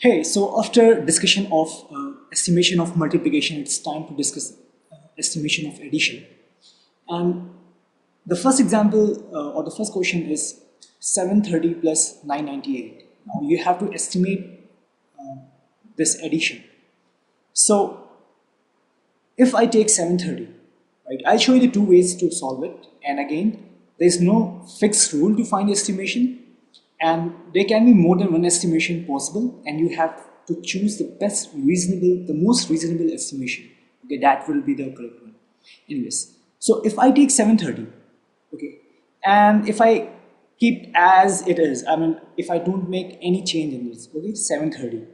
Hey, so after discussion of estimation of multiplication, it's time to discuss estimation of addition. And the first example or the first question is 730 plus 998. Now you have to estimate this addition. So if I take 730, right, I'll show you the two ways to solve it. And again, there's no fixed rule to find estimation, and there can be more than one estimation possible, and you have to choose the most reasonable estimation. Okay, that will be the correct one. Anyways, so if I take 730, okay, and if I keep as it is, I mean, if I don't make any change in this, okay, 730,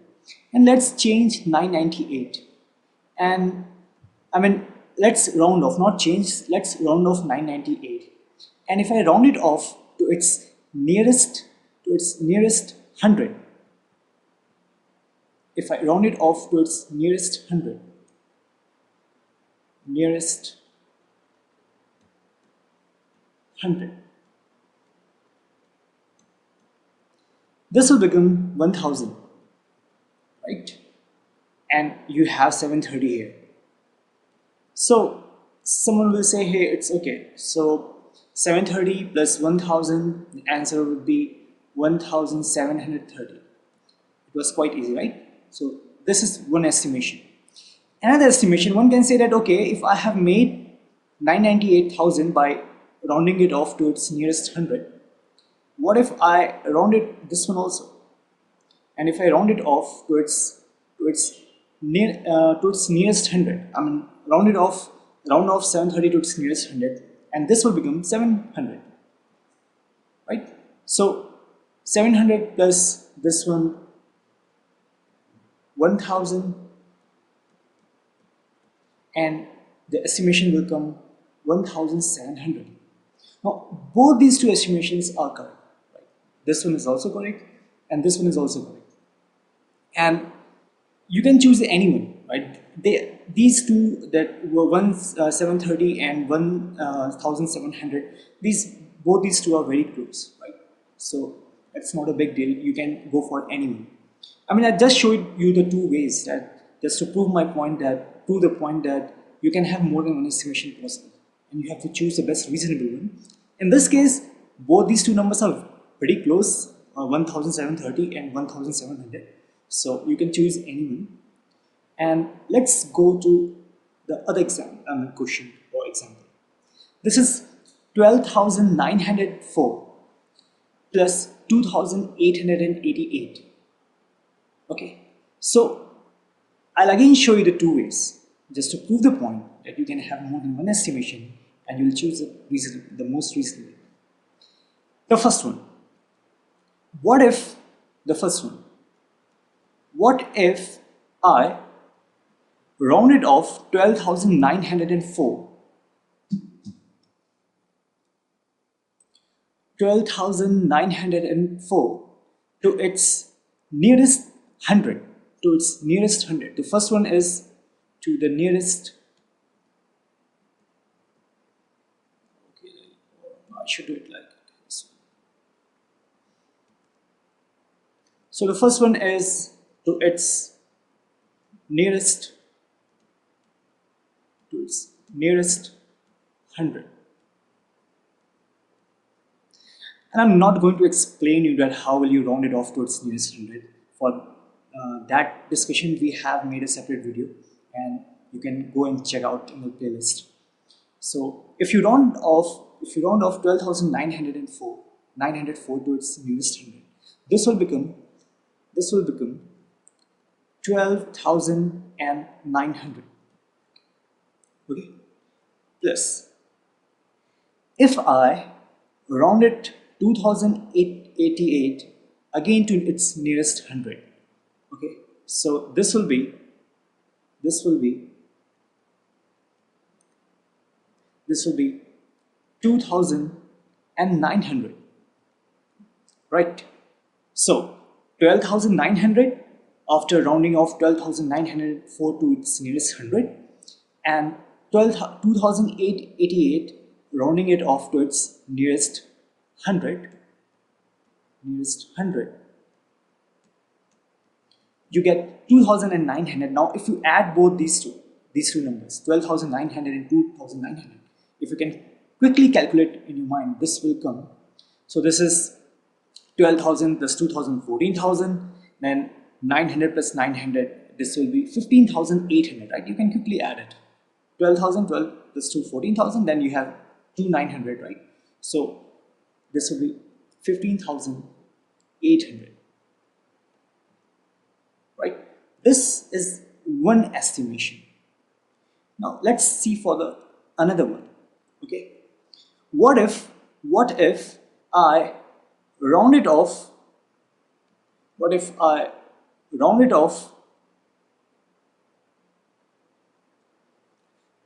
and let's change 998, and I mean, let's round off, not change, let's round off 998. And if I round it off to its nearest 100, if I round it off to its nearest 100, nearest 100, this will become 1000, right? And you have 730 here. So someone will say, hey, it's okay. So 730 plus 1000, the answer would be 1730. It was quite easy, right? So this is one estimation. Another estimation, one can say that, okay, if I have made 998,000 by rounding it off to its nearest 100, what if I rounded this one also? And if I round it off to its nearest 100, I mean, round off 730 to its nearest 100, and this will become 700, right? So 700 plus this one 1000, and the estimation will come 1700. Now both these two estimations are correct, right? This one is also correct and this one is also correct, and you can choose anyone, right? These two that were 730 and 1700, both these two are very close, right? So it's not a big deal. You can go for anyone. I mean, I just showed you the two ways, that just to prove my point, that you can have more than one estimation possible, and you have to choose the best reasonable one. In this case, both these two numbers are pretty close, 1730 and 1700. So you can choose anyone. And let's go to the other question or example. This is 12,904 plus 2,888. Okay, so I'll again show you the two ways, just to prove the point that you can have more than one estimation and you'll choose the most reasonable. The first one. What if I rounded off 12,904 to its nearest 100, The first one is to the nearest. Okay, I should do it like this. So the first one is to its nearest 100. And I'm not going to explain you that how will you round it off to its nearest 100. For that discussion, we have made a separate video, and you can go and check out in the playlist. So if you round off 12,904 to its nearest 100, this will become 12,900. Okay, plus if I round it 2088 again to its nearest 100, okay, so this will be 2,900, right? So 12,900 after rounding off 12,904 to its nearest 100, and 2,888 rounding it off to its nearest 100, you get 2,900. Now if you add both these two numbers, 12,900 and 2,900, if you can quickly calculate in your mind, this will come. So this is 12,000 plus 2,000, 14,000, then 900 plus 900, this will be 15,800, right? You can quickly add it. 12,000, 12 plus 2, 14,000, then you have 2,900, right? So this will be 15,800, right? This is one estimation. Now let's see for the another one. Okay, what if I round it off? What if I round it off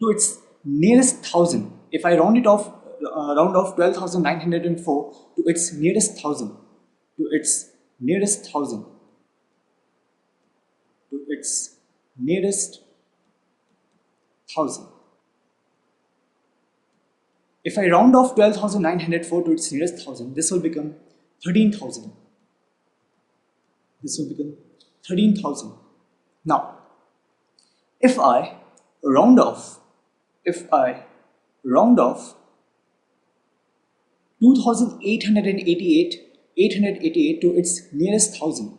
to its nearest thousand? If I round it off, round off 12,904 to its nearest thousand, to its nearest thousand, to its nearest thousand. If I round off 12,904 to its nearest thousand, this will become 13,000. This will become 13,000. Now, if I round off 2,888 to its nearest thousand,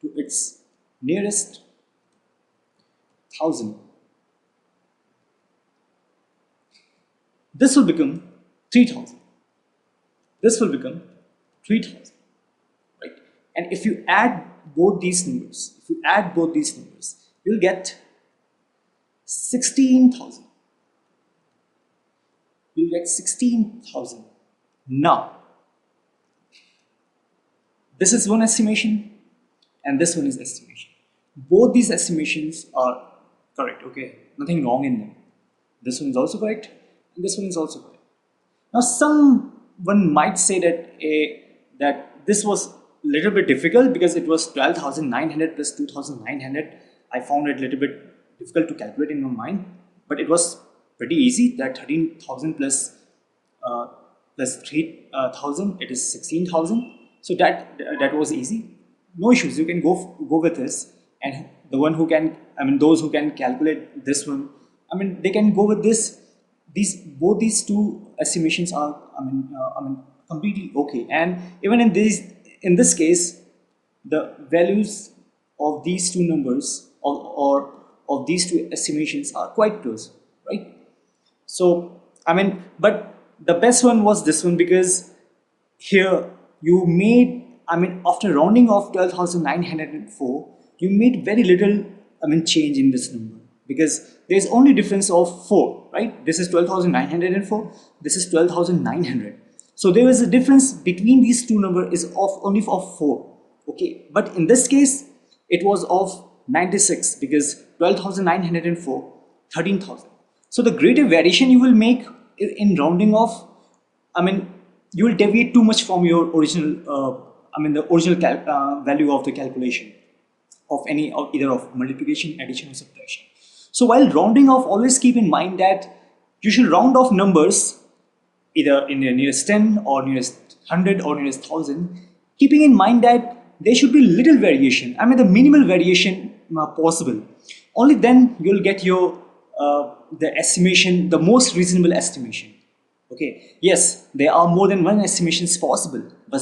to its nearest thousand, this will become 3,000. This will become 3,000, right? And if you add both these numbers, you'll get 16,000. You'll get 16,000. Now, this is one estimation, and this one is estimation. Both these estimations are correct. Okay, nothing wrong in them. This one is also correct. This one is also correct. Now someone might say that this was a little bit difficult because it was 12,900 plus 2,900. I found it a little bit difficult to calculate in my mind, but it was pretty easy. That 13,000 plus 3,000, it is 16,000. So that was easy. No issues. You can go with this, and the one who can, those who can calculate this one, they can go with this. Both these two estimations are completely okay, and even in this case, the values of these two numbers or of these two estimations are quite close, right? So but the best one was this one, because here you made, after rounding off 12,904, you made very little change in this number, because there is only difference of 4, right? This is 12,904, this is 12,900. So there is a difference between these two numbers is only of 4, okay? But in this case, it was of 96, because 12,904, 13,000. So the greater variation you will make in rounding off, you will deviate too much from your original, the original value of the calculation of either of multiplication, addition, or subtraction. So while rounding off, always keep in mind that you should round off numbers either in the nearest 10 or nearest 100 or nearest 1,000, keeping in mind that there should be little variation, the minimal variation possible. Only then you'll get your the estimation, the most reasonable estimation. Okay, yes, there are more than one estimations possible, but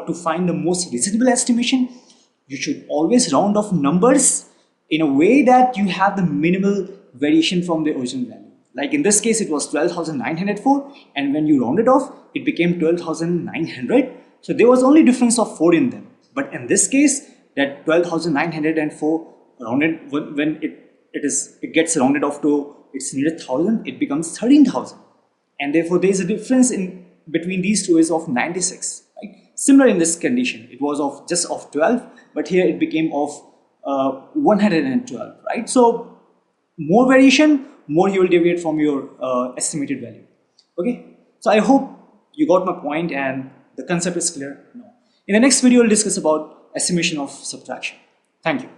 to find the most reasonable estimation, you should always round off numbers in a way that you have the minimal variation from the original value. Like in this case, it was 12,904, and when you round it off, it became 12,900. So there was only difference of 4 in them. But in this case, that 12,904 rounded, when it gets rounded off to its nearest thousand, it becomes 13,000. And therefore there is a difference in between these two is of 96. Right? Similar in this condition, it was of just of 12, but here it became of 112, right? So more variation, more you will deviate from your estimated value. Okay, so I hope you got my point and the concept is clear now. In the next video, we'll discuss about estimation of subtraction. Thank you.